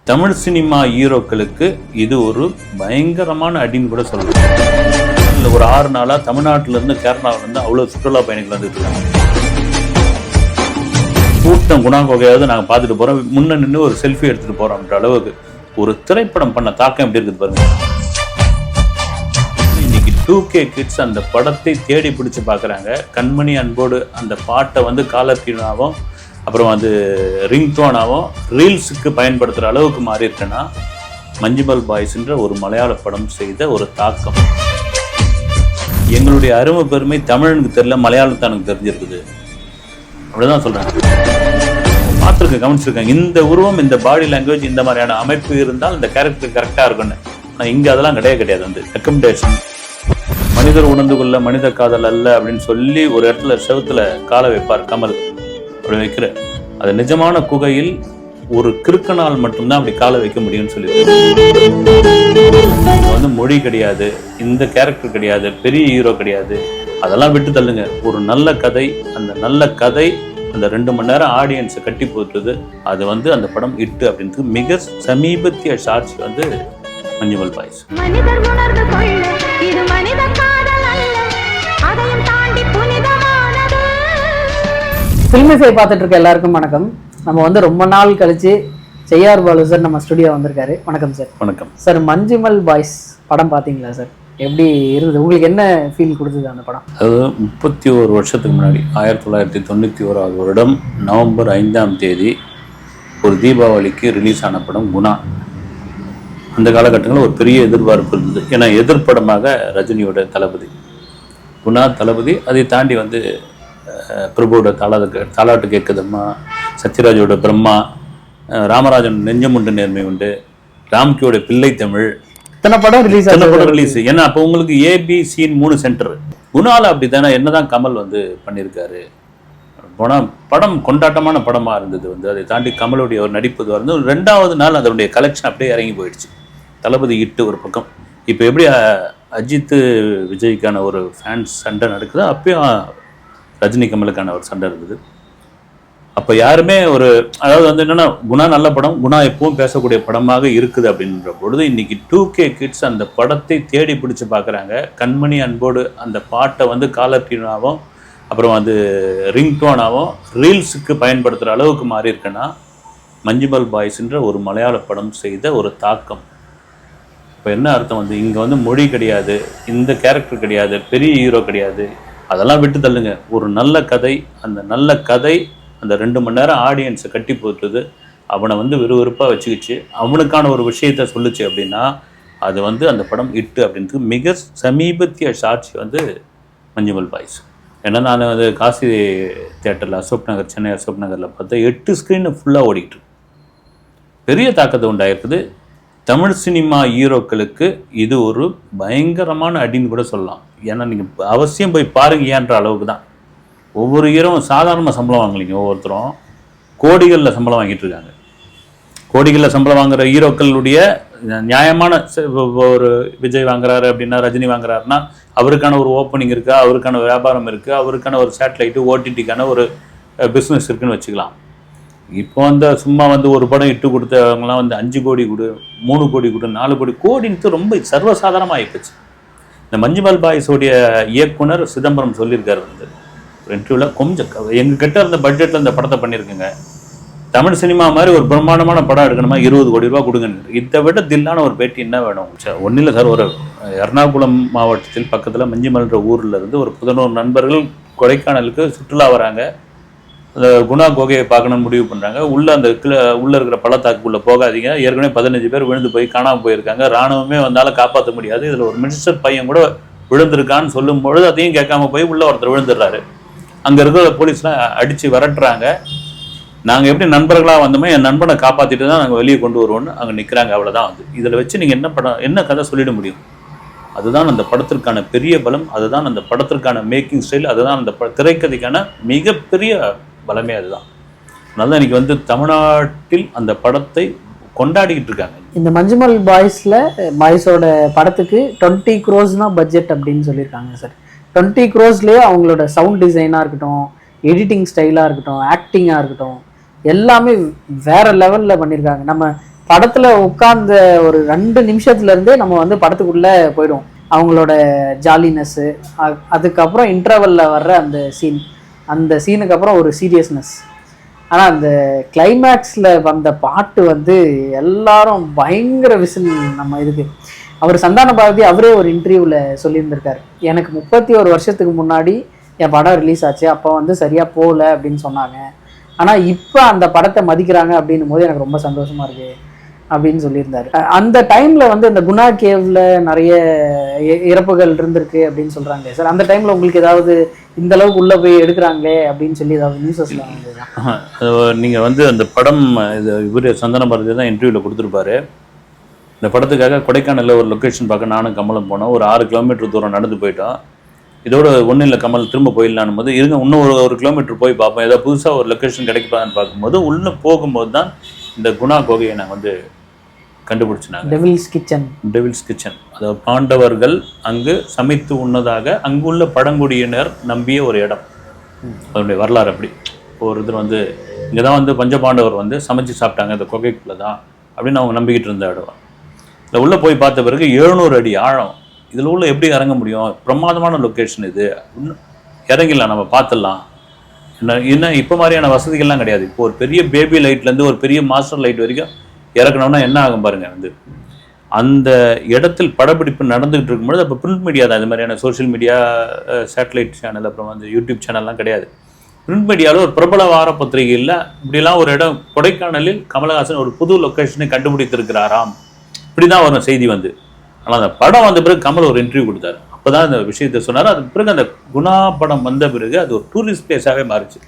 Tamil cinema ஹீரோக்களுக்கு இது ஒரு பயங்கரமான அடின்னு கூட சொல்லலாம். இல்லை ஒரு 6 நாளாக தமிழ்நாட்டிலேருந்து கேரளாவிலேருந்து அவ்வளோ சுற்றுலா பயணிகள் வந்துட்டு இருக்காங்க. கூட்டம் குணாங்கோகையாவது நாங்கள் பார்த்துட்டு போகிறோம், முன்ன நின்று ஒரு செல்ஃபி எடுத்துகிட்டு போகிறோம்ன்ற அளவுக்கு ஒரு திரைப்படம் பண்ண தாக்கம் எப்படி இருக்குது பாருங்க. இன்னைக்கு 2K கிட்ஸ் அந்த படத்தை தேடி பிடிச்சி பார்க்குறாங்க. கண்மணி அன்போடு அந்த பாட்டை வந்து காலர் டியூனாகவும் அப்புறம் அது ரிங்டோனாகவும் ரீல்ஸுக்கு பயன்படுத்துகிற அளவுக்கு மாறி இருக்குன்னா மஞ்சுமல் பாய்ஸ்ன்ற ஒரு மலையாள படம் செய்த ஒரு தாக்கம். எங்களுடைய அருமை பெருமை தமிழனுக்கு தெரியல, மலையாளத்தானுக்கு தெரிஞ்சிருக்குது. அப்படிதான் சொல்கிறாங்க. பார்த்துருக்க கவனிச்சிருக்காங்க, இந்த உருவம், இந்த பாடி லாங்குவேஜ், இந்த மாதிரியான அமைப்பு இருந்தால் இந்த கேரக்டர் கரெக்டாக இருக்குன்னு. ஆனால் இங்கே அதெல்லாம் கிடையாது. வந்து ரெக்கமெண்டேஷன், மனிதர் உணர்ந்து கொள்ள மனித காதல் அல்ல அப்படின்னு சொல்லி ஒரு இடத்துல செவுத்துல காலை வைப்பார் கமல். அப்படி வைக்கிற அது நிஜமான குகையில் ஒரு கிறுக்கனால் மட்டும்தான் அப்படி காலை வைக்க முடியும்னு சொல்லி. வந்து மொழி கிடையாது, இந்த கேரக்டர் கிடையாது, பெரிய ஹீரோ கிடையாது, அதெல்லாம் விட்டு தள்ளுங்க. ஒரு நல்ல கதை, அந்த நல்ல கதை அந்த 2 மணி நேரம் ஆடியன்ஸை கட்டி போட்டுது. அது வந்து அந்த படம் இட்டு அப்படின்றது மிக சமீபத்திய சாட்சி வந்து மஞ்சுமல் பாய்ஸ். ஃபில்மிஃபை பார்த்துட்டு இருக்க எல்லாருக்கும் வணக்கம். நம்ம வந்து ரொம்ப நாள் கழிச்சு செய்யார் பாலு சார் நம்ம ஸ்டுடியோ வந்திருக்காரு. வணக்கம் சார். வணக்கம் சார். மஞ்சுமல் பாய்ஸ் படம் பார்த்தீங்களா சார்? எப்படி இருந்தது உங்களுக்கு? என்ன ஃபீல் கொடுத்தது அந்த படம்? அது 31 வருஷத்துக்கு முன்னாடி 1991 வருடம் நவம்பர் 5ஆம் தேதி ஒரு தீபாவளிக்கு ரிலீஸ் ஆன படம் குணா. அந்த காலகட்டங்களில் ஒரு பெரிய எதிர்பார்ப்பு இருந்தது. ஏன்னா எதிர்ப்படமாக ரஜினியோட தளபதி குணா தளபதி, அதை தாண்டி வந்து பிரபுவோட தாலாட்டு கேட்குதம்மா, சத்யராஜோட பிரம்மா, ராமராஜன் நெஞ்சமுண்டு நேர்மை உண்டு, ராம்கியோட பிள்ளை தமிழ், இத்தனை படம் ரிலீஸ். ஏன்னா அப்போ உங்களுக்கு ABC 3 சென்டர். குணால அப்படி தானே என்னதான் கமல் வந்து பண்ணியிருக்காரு. படம் கொண்டாட்டமான படமாக இருந்தது. வந்து அதை தாண்டி கமலுடைய ஒரு நடிப்பு வந்து 2வது நாள் அதனுடைய கலெக்ஷன் அப்படியே இறங்கி போயிடுச்சு. தளபதி இட்டு ஒரு பக்கம். இப்போ எப்படி அஜித் விஜய்க்கான ஒரு ஃபேன்ஸ் சண்டை நடக்குதோ அப்பயும் ரஜினி கமலுக்கான ஒரு சண்டை இருக்குது. அப்போ யாருமே ஒரு அதாவது வந்து என்னென்னா குணா நல்ல படம், குணா எப்பவும் பேசக்கூடிய படமாக இருக்குது அப்படின்ற பொழுது இன்னைக்கு 2K கிட்ஸ் அந்த படத்தை தேடி பிடிச்சி பார்க்குறாங்க. கண்மணி அன்போடு அந்த பாட்டை வந்து காலர் டியூனாகவும் அப்புறம் அது ரிங்டோனாகவும் ரீல்ஸுக்கு பயன்படுத்துகிற அளவுக்கு மாறி இருக்குன்னா மஞ்சுமல் பாய்ஸ்ன்ற ஒரு மலையாள படம் செய்த ஒரு தாக்கம். இப்போ என்ன அர்த்தம்? வந்து இங்கே வந்து மொழி கிடையாது, இந்த கேரக்டர் கிடையாது, பெரிய ஹீரோ கிடையாது, அதெல்லாம் விட்டு தள்ளுங்க. ஒரு நல்ல கதை, அந்த நல்ல கதை அந்த 2 மணி நேரம் ஆடியன்ஸை கட்டி போட்டுது. அவனை வந்து விறுவிறுப்பாக வச்சுக்கிச்சு, அவனுக்கான ஒரு விஷயத்த சொல்லுச்சு அப்படின்னா அது வந்து அந்த படம் இட்டு அப்படின்றது மிக சமீபத்திய சாட்சி வந்து மஞ்சுமல் பாய்ஸ். ஏன்னா நான் வந்து காசி தியேட்டரில் அசோக் நகர், சென்னை அசோக் நகரில் பார்த்தா 8 ஸ்க்ரீனு ஃபுல்லாக ஓடிக்கிட்டு பெரிய தாக்கத்தை உண்டாயிருக்குது. தமிழ் சினிமா ஹீரோக்களுக்கு இது ஒரு பயங்கரமான அடின்னு கூட சொல்லலாம். ஏன்னா நீங்கள் அவசியம் போய் பாருங்க ஏன்ற அளவுக்கு தான். ஒவ்வொரு ஹீரோவும் சாதாரண சம்பளம் வாங்கலைங்க, ஒவ்வொருத்தரும் கோடிகளில் சம்பளம் வாங்கிட்டு இருக்காங்க. கோடிகளில் சம்பளம் வாங்குற ஹீரோக்களுடைய நியாயமான ஒரு விஜய் வாங்குறாரு அப்படின்னா, ரஜினி வாங்குறாருன்னா அவருக்கான ஒரு ஓப்பனிங் இருக்கா, அவருக்கான வியாபாரம் இருக்குது, அவருக்கான ஒரு சேட்டலைட்டு OTTக்கான ஒரு பிஸ்னஸ் இருக்குன்னு வச்சுக்கலாம். இப்போ வந்து சும்மா வந்து ஒரு படம் இட்டு கொடுத்தவங்களாம் வந்து 5 கோடி கொடு, 3 கோடி கொடு, 4 கோடி கோடின்ட்டு ரொம்ப சர்வசாதாரணமாக ஆகிப்போச்சு. இந்த மஞ்சுமல் பாய்ஸோடைய இயக்குனர் சிதம்பரம் சொல்லியிருக்காரு வந்து ஒரு இன்டர்வியூவில், கொஞ்சம் எங்ககிட்ட இருந்த பட்ஜெட்டில் இந்த படத்தை பண்ணியிருக்குங்க, தமிழ் சினிமா மாதிரி ஒரு பிரம்மாண்டமான படம் எடுக்கணுமா 20 கோடி ரூபா கொடுங்க. இதை விட தில்லான ஒரு பேட்டி என்ன வேணும்? ஒன்றும் இல்லை சார், ஒரு எர்ணாகுளம் மாவட்டத்தில் பக்கத்தில் மஞ்சுமல்ன்ற ஊரில் இருந்து ஒரு 11 நண்பர்கள் கொடைக்கானலுக்கு சுற்றுலா வராங்க. அந்த குணா குகையை பார்க்கணும்னு முடிவு பண்ணுறாங்க. உள்ளே அந்த உள்ளே இருக்கிற பள்ளத்தாக்குள்ளே போகாதீங்க, ஏற்கனவே 15 பேர் விழுந்து போய் காணாமல் போயிருக்காங்க, இராணுவமே வந்தாலும் காப்பாற்ற முடியாது, இதில் ஒரு மினிஸ்டர் பையன் கூட விழுந்திருக்கான்னு சொல்லும்பொழுது அதையும் கேட்காம போய் உள்ளே ஒருத்தர் விழுந்துடுறாரு. அங்கே இருக்கிற போலீஸ்லாம் அடித்து விரட்டுறாங்க. நாங்கள் எப்படி நண்பர்களாக வந்தோமோ என் நண்பனை காப்பாற்றிட்டு தான் நாங்கள் வெளியே கொண்டு வருவோம்னு அங்கே நிற்கிறாங்க. அவ்வளோதான். வந்து இதில் வச்சு நீங்கள் என்ன கதை சொல்லிட முடியும்? அதுதான் அந்த படத்திற்கான பெரிய பலம், அதுதான் அந்த படத்திற்கான மேக்கிங் ஸ்டைல், அதுதான் அந்த திரைக்கதைக்கான மிகப்பெரிய பலமே. அதுதான். அதனால தான் இன்னைக்கு வந்து தமிழ்நாட்டில் அந்த படத்தை கொண்டாடிக்கிட்டு இருக்காங்க. இந்த மஞ்சுமல் பாய்ஸோட படத்துக்கு 20 crores பட்ஜெட் அப்படின்னு சொல்லியிருக்காங்க சார். 20 crores அவங்களோட சவுண்ட் டிசைனாக இருக்கட்டும், எடிட்டிங் ஸ்டைலாக இருக்கட்டும், ஆக்டிங்காக இருக்கட்டும், எல்லாமே வேற லெவலில் பண்ணியிருக்காங்க. நம்ம படத்துல உட்கார்ந்த ஒரு 2 நிமிஷத்துல இருந்தே நம்ம வந்து படத்துக்குள்ள போயிடும். அவங்களோட ஜாலினஸ், அதுக்கப்புறம் இன்டர்வல்ல வர்ற அந்த சீனுக்கு அப்புறம் ஒரு சீரியஸ்னஸ். ஆனா அந்த கிளைமேக்ஸ்ல வந்த பாட்டு வந்து எல்லாரும் பயங்கர விசில். நம்ம இதுக்கு அவர் சந்தான பாரதி அவரே ஒரு இன்டர்வியூல சொல்லியிருந்திருக்காரு, எனக்கு 31 வருஷத்துக்கு முன்னாடி என் படம் ரிலீஸ் ஆச்சு, அப்போ வந்து சரியா போகல அப்படின்னு சொன்னாங்க, ஆனா இப்போ அந்த படத்தை மதிக்கிறாங்க அப்படின்னும் போது எனக்கு ரொம்ப சந்தோஷமா இருக்கு அப்படின்னு சொல்லியிருந்தாரு. அந்த டைம்ல வந்து இந்த குணா கேவ்ல நிறைய இறப்புகள் இருந்திருக்கு அப்படின்னு சொல்றாங்க சார். அந்த டைம்ல உங்களுக்கு ஏதாவது இந்த அளவுக்கு உள்ள போய் எடுக்கிறாங்களே அப்படின்னு சொல்லி ஏதாவது நியூஸஸ்ல நீங்க வந்து அந்த படம் இது இவர் சந்தான பாரதி தான் இன்டர்வியூல கொடுத்துருப்பாரு. இந்த படத்துக்காக கொடைக்கானலில் ஒரு லொக்கேஷன் பார்க்க நானும் கமலும் போனோம். ஒரு 6 கிலோமீட்டர் தூரம் நடந்து போயிட்டோம். இதோட ஒன்றும் இல்லை கமல், திரும்ப போயிடலான்னு போது இருங்க இன்னும் ஒரு கிலோமீட்டர் போய் பார்ப்போம், ஏதாவது புதுசாக ஒரு லொக்கேஷன் கிடைக்குதான்னு பார்க்கும்போது உள்ளே போகும்போது தான் இந்த குணா கோகையை நான் வந்து கண்டுபிடிச்சினாங்க. டெவில்ஸ் கிச்சன், அதாவது பாண்டவர்கள் அங்கு சமைத்து உண்ணதாக அங்குள்ள பழங்குடியினர் நம்பிய ஒரு இடம். அதனுடைய வரலாறு அப்படி ஒரு இது வந்து இங்கே தான் வந்து பஞ்சபாண்டவர் வந்து சமைச்சு சாப்பிட்டாங்க இந்த குகைக்குள்ளே தான் அப்படின்னு அவங்க நம்பிக்கிட்டு இருந்த இடம். இதில் உள்ளே போய் பார்த்த பிறகு 700 அடி ஆழம், இதில் உள்ள எப்படி இறங்க முடியும், பிரமாதமான லொக்கேஷன் இது, இறங்கிடலாம் நம்ம பார்த்துடலாம். என்ன இப்போ மாதிரியான வசதிகள்லாம் கிடையாது. இப்போ ஒரு பெரிய பேபி லைட்லேருந்து ஒரு பெரிய மாஸ்டர் லைட் வரைக்கும் இறக்கணும்னா என்ன ஆகும் பாருங்கள். வந்து அந்த இடத்தில் படப்பிடிப்பு நடந்துகிட்டு இருக்கும்போது அப்போ பிரிண்ட் மீடியா தான், இது மாதிரியான சோஷியல் மீடியா, சேட்டலைட் சேனல், அப்புறம் வந்து யூடியூப் சேனல்லாம் கிடையாது. பிரிண்ட் மீடியாவில் ஒரு பிரபல வார பத்திரிகையில் இப்படிலாம் ஒரு இடம் கொடைக்கானலில் கமலஹாசன் ஒரு புது லொக்கேஷனை கண்டுபிடித்திருக்கிறாராம், இப்படி தான் வரும் செய்தி வந்து. ஆனால் அந்த படம் வந்த பிறகு கமல் ஒரு இன்டர்வியூ கொடுத்தாரு, அப்போ தான் இந்த விஷயத்தை சொன்னார். அதுக்கு பிறகு அந்த குணா படம் வந்த பிறகு அது ஒரு டூரிஸ்ட் பிளேஸாகவே மாறிச்சு.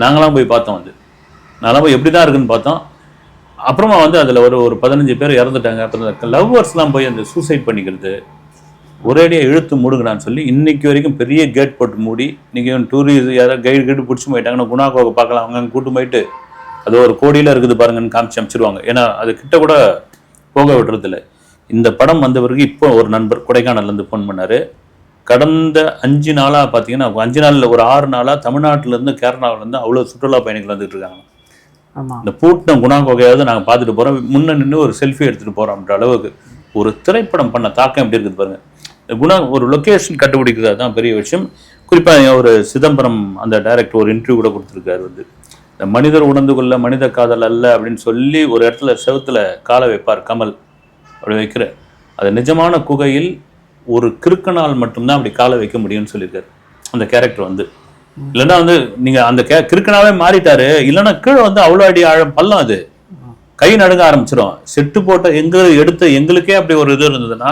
நாங்களாம் போய் பார்த்தோம், வந்து நான்லாம் போய் எப்படி தான் இருக்குன்னு பார்த்தோம். அப்புறமா வந்து அதில் ஒரு 15 பேர் இறந்துட்டாங்க. அப்புறம் லவ்வர்ஸ்லாம் போய் அந்த சூசைட் பண்ணிக்கிறது, ஒரேடியாக இழுத்து மூடுங்கடான்னு சொல்லி இன்னைக்கு வரைக்கும் பெரிய கேட் போட்டு மூடி, இன்றைக்கி டூரிஸ்ட் யாராவது கைடு பிடிச்சி போயிட்டாங்கன்னா குணா கோகை பார்க்கலாம் அவங்க அங்கே கூட்டு போயிட்டு அது ஒரு கோடியில் இருக்குது பாருங்கன்னு காமிச்சு அமைச்சிருவாங்க. ஏன்னா அது கிட்ட கூட போக விடுறதில்ல. இந்த படம் வந்த பிறகு இப்போ ஒரு நண்பர் கொடைக்கானல்லேருந்து ஃபோன் பண்ணார். கடந்த 5 நாளாக பார்த்தீங்கன்னா 5 நாளில் ஒரு 6 நாளாக தமிழ்நாட்டிலேருந்து கேரளாவிலேருந்து அவ்வளோ சுற்றுலா பயணிகள் வந்துட்டு இருக்காங்க. இந்த பூட்டின குணா கோகையாவது நாங்கள் பார்த்துட்டு போகிறோம், முன்ன நின்று ஒரு செல்ஃபி எடுத்துகிட்டு போகிறோம்ன்ற அளவுக்கு ஒரு திரைப்படம் பண்ண தாக்கம் எப்படி இருக்குது பாருங்கள். குணா ஒரு லொக்கேஷன் கண்டுபிடிக்கிறது தான் பெரிய விஷயம். குறிப்பாக ஒரு சிதம்பரம் அந்த டைரக்டர் ஒரு இன்டர்வியூ கூட கொடுத்துருக்காரு. வந்து இந்த மனிதர் உணர்ந்து கொள்ள மனித காதல் அல்ல அப்படின்னு சொல்லி ஒரு இடத்துல செவத்தில் காலை வைப்பார் கமல், அப்படி வைக்கிற அது நிஜமான குகையில் ஒரு கிறுக்கனால் மட்டும்தான் அப்படி காலை வைக்க முடியும்னு சொல்லியிருக்காரு அந்த கேரக்டர் வந்து. இல்லைன்னா வந்து நீங்கள் அந்த கிறுக்கனாவே மாறிட்டாரு, இல்லைன்னா கீழே வந்து அவ்வளோ அடி ஆழம் பள்ளம், அது கை நடுங்க ஆரம்பிச்சிடும். செட்டு போட்ட எடுத்த எங்களுக்கே அப்படி ஒரு இது இருந்ததுன்னா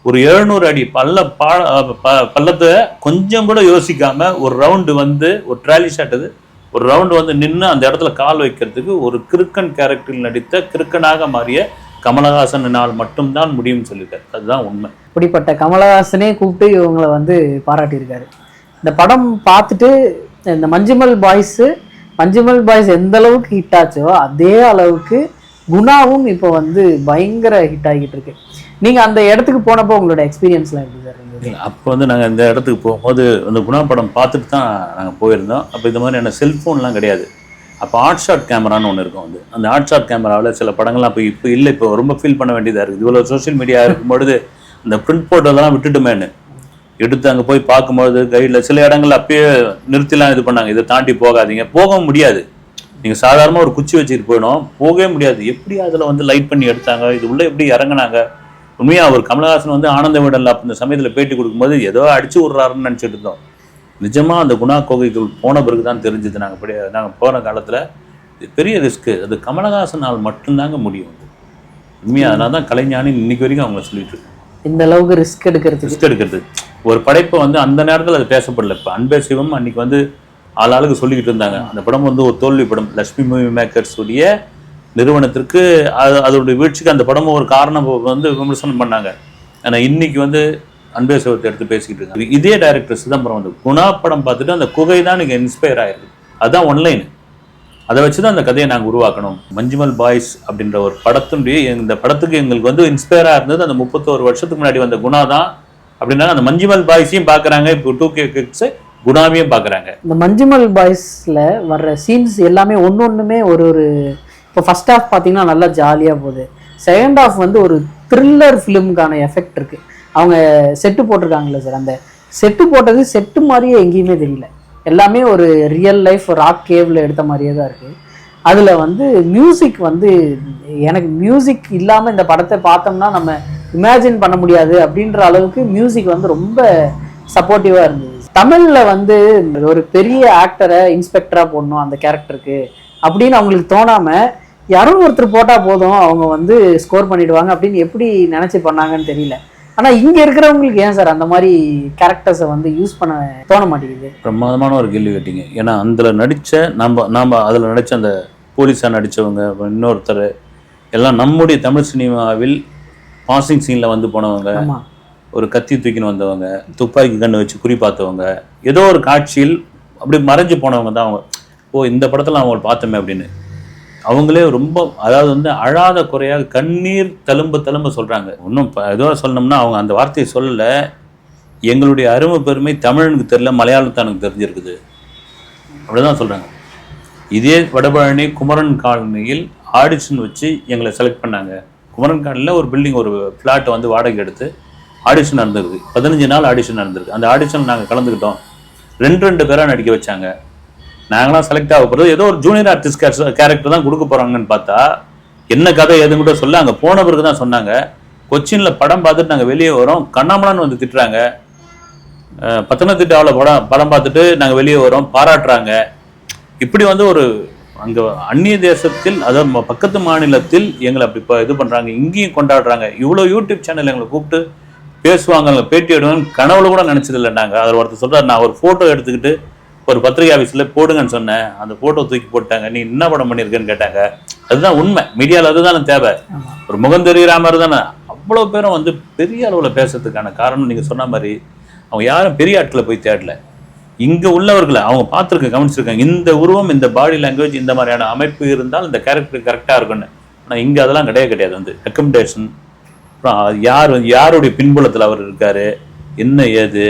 ஒரு 700 அடி பள்ளத்தை கொஞ்சம் கூட யோசிக்காம ஒரு ரவுண்டு வந்து ஒரு ட்ராலி ஷாட், அது ஒரு ரவுண்டு வந்து நின்று அந்த இடத்துல கால் வைக்கிறதுக்கு ஒரு கிறுக்கன் கேரக்டரில் நடித்த கிறுக்கனாக மாறிய கமலஹாசனால் மட்டும்தான் முடியும்னு சொல்லியிருக்காரு. அதுதான் உண்மை. இப்படிப்பட்ட கமலஹாசனே கூப்பிட்டு இவங்களை வந்து பாராட்டியிருக்காரு. இந்த படம் பார்த்துட்டு இந்த மஞ்சுமல் பாய்ஸ் எந்த அளவுக்கு ஹிட் ஆச்சோ அதே அளவுக்கு குணாவும் இப்போ வந்து பயங்கர ஹிட் ஆகிட்டு இருக்கு. நீங்க அந்த இடத்துக்கு போனப்போ உங்களோட எக்ஸ்பீரியன்ஸ்லாம் எப்படி சார் இருந்தது? அப்போ வந்து நாங்கள் இந்த இடத்துக்கு போகும்போது அந்த குணா படம் பார்த்துட்டு தான் நாங்கள் போயிருந்தோம். அப்போ இந்த மாதிரியான செல்ஃபோன்லாம் கிடையாது. அப்போ ஆர்ட் ஷாட் கேமரான்னு ஒன்று இருக்கும். வந்து அந்த ஆர்ட் ஷாட் கேமராவில் சில படங்கள்லாம் இப்போ இல்லை, இப்போ ரொம்ப ஃபீல் பண்ண வேண்டியதாக இருக்குது. இவ்வளோ சோஷியல் மீடியா இருக்கும்பொழுது இந்த பிரிண்ட் போட்டோலாம் விட்டுட்டுமேனு எடுத்து அங்கே போய் பார்க்கும்போது கைடில் சில இடங்கள்ல அப்பயே நிறுத்திலாம் இது பண்ணாங்க, இதை தாண்டி போகாதீங்க, போக முடியாது, நீங்கள் சாதாரணமாக ஒரு குச்சி வச்சுட்டு போயிடும், போகவே முடியாது. எப்படி அதில் வந்து லைட் பண்ணி எடுத்தாங்க, இது உள்ளே எப்படி இறங்கினாங்க. உண்மையாக அவர் கமலஹாசன் வந்து ஆனந்த விடல அப்போ இந்த சமயத்தில் பேட்டி கொடுக்கும்போது ஏதோ அடிச்சு விட்றாருன்னு நினச்சிட்டு இருந்தோம். நிஜமாக அந்த குணா கோகைக்குள் போன பிறகு தான் தெரிஞ்சது. நாங்கள் போகிற காலத்தில் இது பெரிய ரிஸ்க்கு, அது கமலஹாசனால் மட்டும்தாங்க முடியும். உண்மையாக அதனால தான் கலைஞானி இன்னைக்கு வரைக்கும் அவங்க சொல்லிட்டு இருக்காங்க, இந்த அளவுக்கு ரிஸ்க் எடுக்கிறது ஒரு படைப்பை வந்து அந்த நேரத்தில் அது பேசப்படல. இப்போ அன்பே சிவம் அன்னைக்கு வந்து ஆளாளுக்கு சொல்லிக்கிட்டு இருந்தாங்க. அந்த படம் வந்து ஒரு தோல்வி படம், லட்சுமி மூவி மேக்கர்ஸ் உடைய நிறுவனத்திற்கு அதோடைய வீழ்ச்சிக்கு அந்த படமும் ஒரு காரணம் வந்து விமர்சனம் பண்ணாங்க. ஆனால் இன்னைக்கு வந்து அன்பே சிவத்தை எடுத்து பேசிக்கிட்டு இருக்காங்க. இதே டைரக்டர் சிதம்பரம் வந்து குணா படம் பார்த்துட்டு அந்த குகை தான் நீங்கள் இன்ஸ்பயர் ஆயிருக்கு, அதுதான் ஒன்லைன், அதை வச்சு தான் அந்த கதையை நாங்கள் உருவாக்கணும். மஞ்சுமல் பாய்ஸ் அப்படின்ற ஒரு படத்தினுடைய இந்த படத்துக்கு எங்களுக்கு வந்து இன்ஸ்பயராக இருந்தது அந்த 31 வருஷத்துக்கு முன்னாடி வந்த குணா தான் அப்படின்னாங்க. அந்த மஞ்சுமல் பாய்ஸையும் பார்க்குறாங்க, இப்போ 2K கிட்ஸ் குணாவையும் பார்க்குறாங்க. இந்த மஞ்சுமல் பாய்ஸில் வர்ற சீன்ஸ் எல்லாமே ஒன்றுமே ஒரு இப்போ ஃபர்ஸ்ட் ஹாஃப் பார்த்தீங்கன்னா நல்லா ஜாலியாக போகுது. செகண்ட் ஹாஃப் வந்து ஒரு த்ரில்லர் ஃபிலிமுக்கான எஃபெக்ட் இருக்குது. அவங்க செட்டு போட்டிருக்காங்கல்ல சார், அந்த செட்டு போட்டது செட்டு மாதிரியே எங்கேயுமே தெரியல. எல்லாமே ஒரு ரியல் லைஃப் ராக் கேவ்ல எடுத்த மாதிரியே தான் இருக்குது. அதில் வந்து மியூசிக் வந்து எனக்கு மியூசிக் இல்லாமல் இந்த படத்தை பார்த்தோம்னா நம்ம இமேஜின் பண்ண முடியாது அப்படின்ற அளவுக்கு மியூசிக் வந்து ரொம்ப சப்போர்ட்டிவாக இருந்தது. தமிழில் வந்து ஒரு பெரிய ஆக்டரை இன்ஸ்பெக்டராக போடணும் அந்த கேரக்டருக்கு அப்படின்னு அவங்களுக்கு தோணாமல் யாரும் ஒருத்தர் போட்டால் போதும் அவங்க வந்து ஸ்கோர் பண்ணிடுவாங்க அப்படின்னு எப்படி நினச்சி பண்ணாங்கன்னு தெரியல. ஆனால் இங்கே இருக்கிறவங்களுக்கு ஏன் சார் அந்த மாதிரி கேரக்டர்ஸை வந்து யூஸ் பண்ண தோண மாட்டேங்குது? பிரமாதமான ஒரு கேள்வி கேட்டீங்க. ஏன்னா அதில் நடித்த நாம் அதில் நடித்த அந்த போலீஸாக நடித்தவங்க, இன்னொருத்தர் எல்லாம் நம்முடைய தமிழ் சினிமாவில் பாசிங் சீனில் வந்து போனவங்க, ஒரு கத்தி தூக்கின்னு வந்தவங்க, துப்பாக்கி கண்ணு வச்சு குறி பார்த்தவங்க, ஏதோ ஒரு காட்சியில் அப்படி மறைஞ்சு போனவங்க தான் அவங்க. இந்த படத்தில் அவங்களை பார்த்தோமே அப்படின்னு அவங்களே ரொம்ப, அதாவது வந்து அழாத குறையாக கண்ணீர் தழும்ப சொல்கிறாங்க. இன்னும் ஏதோ சொல்லணும்னா அவங்க அந்த வார்த்தையை சொல்லலை, எங்களுடைய அருமை பெருமை தமிழனுக்கு தெரியல, மலையாளத்தானுக்கு தெரிஞ்சிருக்குது அப்படிதான் சொல்கிறாங்க. இதே வடபழனி குமரன் காலனியில் ஆடிஷன் வச்சு எங்களை செலக்ட் பண்ணாங்க. குமரன் காலனியில் ஒரு பில்டிங், ஒரு ஃப்ளாட்டை வந்து வாடகை எடுத்து ஆடிஷன் நடந்திருக்கு. 15 நாள் ஆடிஷன் நடந்திருக்கு. அந்த ஆடிஷன் நாங்கள் கலந்துக்கிட்டோம். 2 பேராக நடிக்க வச்சாங்க. நாங்களாம் செலக்ட் ஆக போகிறது ஏதோ ஒரு ஜூனியர் ஆர்டிஸ்ட் கேரக்டர் தான் கொடுக்க போகிறாங்கன்னு பார்த்தா என்ன கதை எதுவும் கூட சொல்ல, அங்கே போன பிறகு தான் சொன்னாங்க. கொச்சினில் படம் பார்த்துட்டு நாங்கள் வெளியே வரோம், கண்ணாமலான்னு வந்து திட்டுறாங்க. பத்தனத்திட்டாவில் படம் பார்த்துட்டு நாங்கள் வெளியே வரோம், பாராட்டுறாங்க. இப்படி வந்து ஒரு அங்கே அந்நிய தேசத்தில், அதாவது பக்கத்து மாநிலத்தில் எங்களை அப்படி இது பண்ணுறாங்க, இங்கேயும் கொண்டாடுறாங்க. இவ்வளோ யூடியூப் சேனல் எங்களை கூப்பிட்டு பேசுவாங்க, பேட்டி எடுவாங்க, கனவுல கூட நினச்சதில்லை நாங்கள். அதில் ஒருத்தர் சொல்கிறார், நான் ஒரு ஃபோட்டோ எடுத்துக்கிட்டு ஒரு பத்திரிகை ஆஃபீஸில் போடுங்கன்னு சொன்னேன், அந்த ஃபோட்டோ தூக்கி போட்டாங்க, நீ என்ன படம் பண்ணியிருக்கேன்னு கேட்டாங்க. அதுதான் உண்மை. மீடியாவில் அதுதானே தேவை, ஒரு முகம் தெரிகிற மாதிரி தானே. அவ்வளோ பேரும் வந்து பெரிய அளவில் பேசுறதுக்கான காரணம் நீங்கள் சொன்ன மாதிரி அவங்க யாரும் பெரிய ஆட்களை போய் தேடல. இங்கே உள்ளவர்களை அவங்க பார்த்துருக்க கவனிச்சிருக்காங்க. இந்த உருவம், இந்த பாடி லாங்குவேஜ், இந்த மாதிரியான அமைப்பு இருந்தால் இந்த கேரக்டர் கரெக்டாக இருக்குன்னு. ஆனால் இங்கே அதெல்லாம் கிடையாது. வந்து ரெக்கமெண்டேஷன், அப்புறம் யாருடைய பின்புலத்தில் அவர் இருக்கார், என்ன ஏது.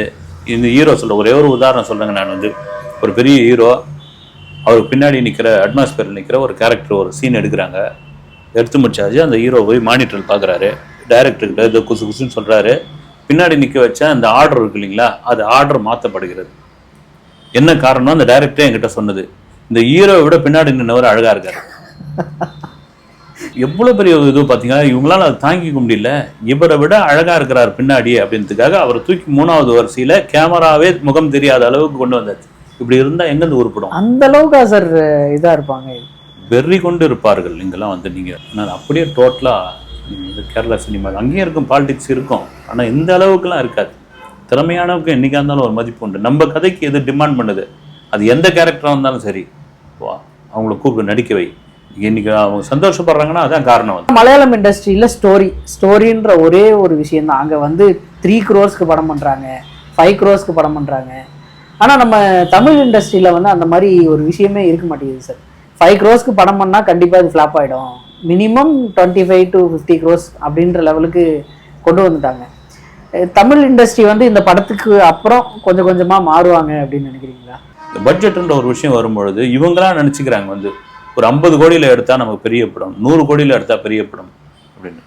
இந்த ஹீரோ சொல்ல ஒரே ஒரு உதாரணம் சொல்கிறேங்க. நான் வந்து ஒரு பெரிய ஹீரோ, அவருக்கு பின்னாடி நிற்கிற அட்மாஸ்பியரில் நிற்கிற ஒரு கேரக்டர் ஒரு சீன் எடுக்கிறாங்க. எடுத்து முடிச்சாச்சு. அந்த ஹீரோ போய் மானிட்டரில் பார்க்குறாரு, டைரக்டர்கிட்ட இதை குசு குசுன்னு சொல்கிறாரு. பின்னாடி நிற்க வச்ச அந்த ஆர்டர் இருக்கு இல்லைங்களா, அது ஆர்டர் மாற்றப்படுகிறது. என்ன காரணம்? அந்த டைரக்டரே என்கிட்ட சொன்னது, இந்த ஹீரோவை விட பின்னாடி நின்றவர் அழகாக இருக்காரு. எவ்வளோ பெரிய இது பார்த்தீங்கன்னா, இவங்களால அதை தாங்கிக்க முடியல. இவரை விட அழகாக இருக்கிறார் பின்னாடி அப்படின்றதுக்காக அவரை தூக்கி 3வது வரிசையில் கேமராவே முகம் தெரியாத அளவுக்கு கொண்டு வந்தாச்சு. இப்படி இருந்தால் எங்கேருந்து உருப்படும்? அந்த அளவுக்கா சார் இதாக இருப்பாங்க, வெறி கொண்டு இருப்பார்கள். இங்கெல்லாம் வந்து நீங்கள் அப்படியே டோட்டலாக கேரளா சினிமா அங்கேயும் இருக்கும், பாலிடிக்ஸ் இருக்கும், ஆனால் இந்த அளவுக்குலாம் இருக்காது. திறமையானவுக்கு என்றைக்கா இருந்தாலும் ஒரு மதிப்பு உண்டு. நம்ம கதைக்கு எது டிமாண்ட் பண்ணுது, அது எந்த கேரக்டராக இருந்தாலும் சரி, அவங்கள கூப்பிட்டு நடிக்க வை. இன்னைக்கு அவங்க சந்தோஷப்படுறாங்கன்னா அதான் காரணம். வந்து மலையாளம் இண்டஸ்ட்ரியில் ஸ்டோரின்ற ஒரே ஒரு விஷயம் தான். அங்கே வந்து 3 crores படம் பண்ணுறாங்க, 5 crores படம் பண்ணுறாங்க. ஆனால் நம்ம தமிழ் இண்டஸ்ட்ரியில் வந்து அந்த மாதிரி ஒரு விஷயமே இருக்க மாட்டேங்குது சார். 5 crores படம் பண்ணால் கண்டிப்பாக அது ஃப்ளாப் ஆகிடும். மினிமம் 25 to 50 crores அப்படின்ற லெவலுக்கு கொண்டு வந்துட்டாங்க. தமிழ் இண்டஸ்ட்ரி வந்து இந்த படத்துக்கு அப்புறம் கொஞ்சம் கொஞ்சமாக மாறுவாங்க அப்படின்னு நினைக்கிறீங்களா? பட்ஜெட்டுன்ற ஒரு விஷயம் வரும்பொழுது இவங்களாம் நினச்சிக்கிறாங்க, வந்து ஒரு 50 கோடியில் எடுத்தால் நமக்கு பெரிய படம், 100 கோடியில் எடுத்தால் பெரிய படம் அப்படின்னு.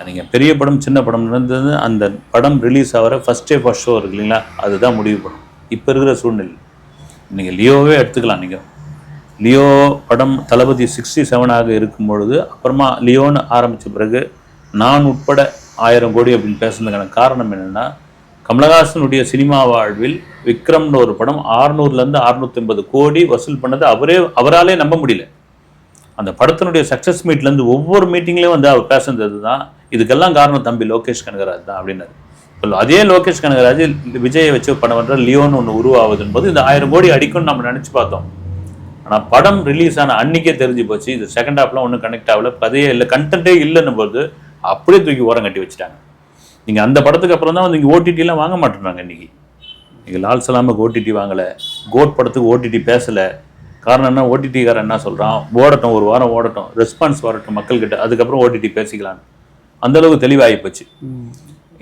நீங்கள் பெரிய படம் சின்ன படம் இருந்தது, அந்த படம் ரிலீஸ் ஆகிற ஃபஸ்ட் ஷோ இருக்கு இல்லைங்களா, அதுதான் முடிவு பண்ணும். இப்போ இருக்கிற சூழ்நிலை நீங்கள் லியோவே எடுத்துக்கலாம். நீங்கள் லியோ படம் தளபதி 67 இருக்கும் பொழுது, அப்புறமா லியோன்னு ஆரம்பித்த பிறகு நான் உட்பட 1000 கோடி அப்படின்னு பேசுனதுக்கான காரணம் என்னென்னா, கமலஹாசனுடைய சினிமா வாழ்வில் விக்ரம்னு ஒரு படம் 600லேருந்து 650 கோடி வசூல் பண்ணது அவராலே நம்ப முடியல. அந்த படத்தினுடைய சக்ஸஸ் மீட்லேருந்து ஒவ்வொரு மீட்டிங்லேயும் வந்து அவர் பேசுனது தான், இதுக்கெல்லாம் காரணம் தம்பி லோகேஷ் கனகராஜ் தான் அப்படின்னாரு. இப்போ அதே லோகேஷ் கனகராஜ் விஜயை வச்சு படம் பண்ணுற லியோன்னு ஒன்று உருவாகுதுன்னு போது இந்த 1000 கோடி அடிக்கும்னு நம்ம நினச்சி பார்த்தோம். ஆனால் படம் ரிலீஸ் ஆன அன்றைக்கே தெரிஞ்சு போச்சு, இது செகண்ட் ஹாஃப்லாம் ஒன்றும் கனெக்ட் ஆகல, கதையே இல்லை, கண்டென்ட்டே இல்லைன்னும் போது அப்படியே தூக்கி ஓரம் கட்டி வச்சுட்டாங்க. நீங்கள் அந்த படத்துக்கு அப்புறம் தான் வந்து இங்கே ஓடிடிலாம் வாங்க மாட்டேறாங்க. இன்றைக்கி நீங்கள் லால் சலாமுக்கு ஓடிடி வாங்கலை, கோட் படத்துக்கு ஓடிடி பேசலை. காரணம் என்ன? ஓடிடிக்காரன் என்ன சொல்கிறான், ஓடட்டும், ஒரு வாரம் ஓடட்டும், ரெஸ்பான்ஸ் வரட்டும் மக்கள்கிட்ட, அதுக்கப்புறம் ஓடிடி பேசிக்கலான்னு அந்தளவுக்கு தெளிவாகி போச்சு.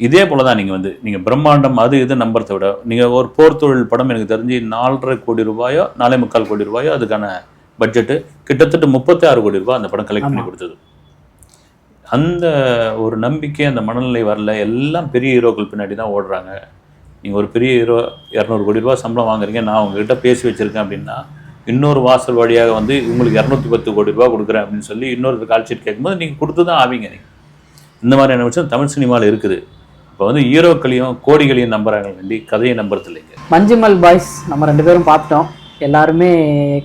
இதே போல் தான் நீங்கள் பிரம்மாண்டம் அது இது நம்புறதை விட, நீங்கள் ஒரு போர் தொழில் படம் எனக்கு தெரிஞ்சு 4.5 கோடி ரூபாயோ 4.25 கோடி ரூபாயோ அதுக்கான பட்ஜெட்டு, கிட்டத்தட்ட 36 கோடி ரூபாய் அந்த படம் கலெக்ட் பண்ணி கொடுத்தது. அந்த ஒரு நம்பிக்கை, அந்த மனநிலை வரல. எல்லாம் பெரிய ஹீரோக்கள் பின்னாடி தான் ஓடுறாங்க. நீங்கள் ஒரு பெரிய ஹீரோ 200 கோடி ரூபா சம்பளம் வாங்குறீங்க, நான் உங்ககிட்ட பேசி வச்சுருக்கேன் அப்படின்னா, இன்னொரு வாசல் வழியாக வந்து உங்களுக்கு 210 கோடி ரூபா கொடுக்குறேன் அப்படின்னு சொல்லி இன்னொரு கால் ஷீட் கேட்கும்போது நீங்கள் கொடுத்து தான் ஆவீங்க. நீங்கள் இந்த மாதிரியான விஷயம் தமிழ் சினிமாவில் இருக்குது. இப்போ வந்து ஹீரோக்களையும் கோடிகளையும் நம்புறாங்க வேண்டி கதையை நம்புறது இல்லைங்க. மஞ்சுமல் பாய்ஸ் நம்ம 2 பேரும் பார்த்துட்டோம். எல்லாருமே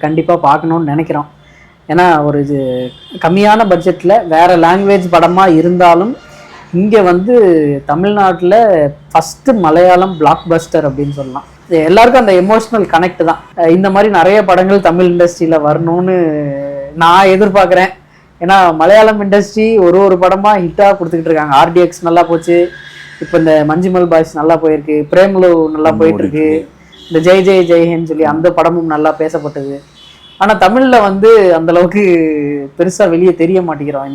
கண்டிப்பாக பார்க்கணுன்னு நினைக்கிறோம். ஏன்னா ஒரு இது கம்மியான பட்ஜெட்டில் வேறு லாங்குவேஜ் படமாக இருந்தாலும் இங்கே வந்து தமிழ்நாட்டில் ஃபஸ்ட்டு மலையாளம் பிளாக் பஸ்டர் அப்படின்னு சொல்லலாம். எல்லாருக்கும் அந்த எமோஷ்னல் கனெக்ட் தான். இந்த மாதிரி நிறைய படங்கள் தமிழ் இண்டஸ்ட்ரியில் வரணும்னு நான் எதிர்பார்க்குறேன். ஏன்னா மலையாளம் இண்டஸ்ட்ரி ஒரு படமாக ஹிட்டாக கொடுத்துக்கிட்டு இருக்காங்க. ஆர்டிஎக்ஸ் நல்லா போச்சு, இப்போ இந்த மஞ்சுமல் பாய்ஸ் நல்லா போயிருக்கு, பிரேமலு நல்லா போயிட்டுருக்கு, இந்த ஜெய் ஜெய் ஜெய்ஹேன்னு சொல்லி அந்த படமும் நல்லா பேசப்பட்டது. ஆனால் தமிழில் வந்து அந்தளவுக்கு பெருசாக வெளியே தெரிய மாட்டேங்கிறோம்.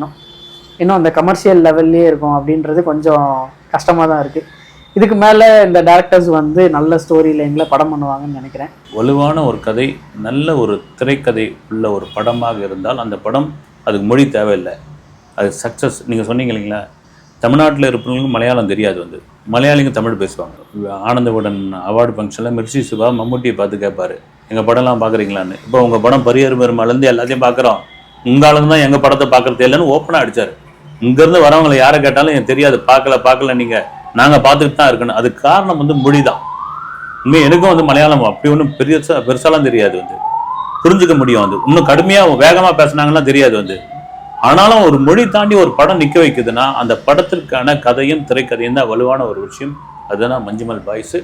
இன்னும் அந்த கமர்ஷியல் லெவல்லே இருக்கும் அப்படின்றது கொஞ்சம் கஷ்டமாக தான் இருக்குது. இதுக்கு மேலே இந்த டேரக்டர்ஸ் வந்து நல்ல ஸ்டோரி லைனில் படம் பண்ணுவாங்கன்னு நினைக்கிறேன். வலுவான ஒரு கதை, நல்ல ஒரு திரைக்கதை உள்ள ஒரு படமாக இருந்தால் அந்த படம் அதுக்கு மொழி தேவையில்லை, அது சக்ஸஸ். நீங்கள் சொன்னீங்க இல்லைங்களா, தமிழ்நாட்டில் இருப்பவங்களுக்கு மலையாளம் தெரியாது, வந்து மலையாளிங்க தமிழ் பேசுவாங்க. ஆனந்தவுடன் அவார்டு ஃபங்க்ஷனில் மிர்ச்சி சிவா மம்முட்டியை பார்த்து கேட்பார், எங்கள் படம்லாம் பார்க்குறீங்களான்னு. இப்போ உங்கள் படம் பரியர் பெருமாலேருந்து எல்லாத்தையும் பார்க்குறோம், உங்கள் ஆளுங்க தான் எங்கள் படத்தை பார்க்குறது இல்லைன்னு ஓப்பனாக அடித்தார். இங்கேருந்து வரவங்களை யாரை கேட்டாலும் எனக்கு தெரியாது, பார்க்கல நீங்கள், நாங்கள் பார்த்துக்கிட்டு தான் இருக்கணும். அதுக்கு காரணம் வந்து மொழி தான். உண்மையாக எனக்கும் வந்து மலையாளம் அப்படி ஒன்றும் பெருசாலாம் தெரியாது, வந்து புரிஞ்சுக்க முடியும். வந்து இன்னும் கடுமையாக வேகமாக பேசுனாங்கன்னா தெரியாது வந்து. ஆனாலும் ஒரு மொழி தாண்டி ஒரு படம் நிற்க வைக்குதுன்னா அந்த படத்திற்கான கதையும் திரைக்கதையும் தான் வலுவான ஒரு விஷயம். அதுதான் மஞ்சுமல் பாய்ஸ்.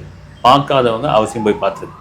பார்க்காதவங்க அவசியம் போய் பார்த்துருக்கு.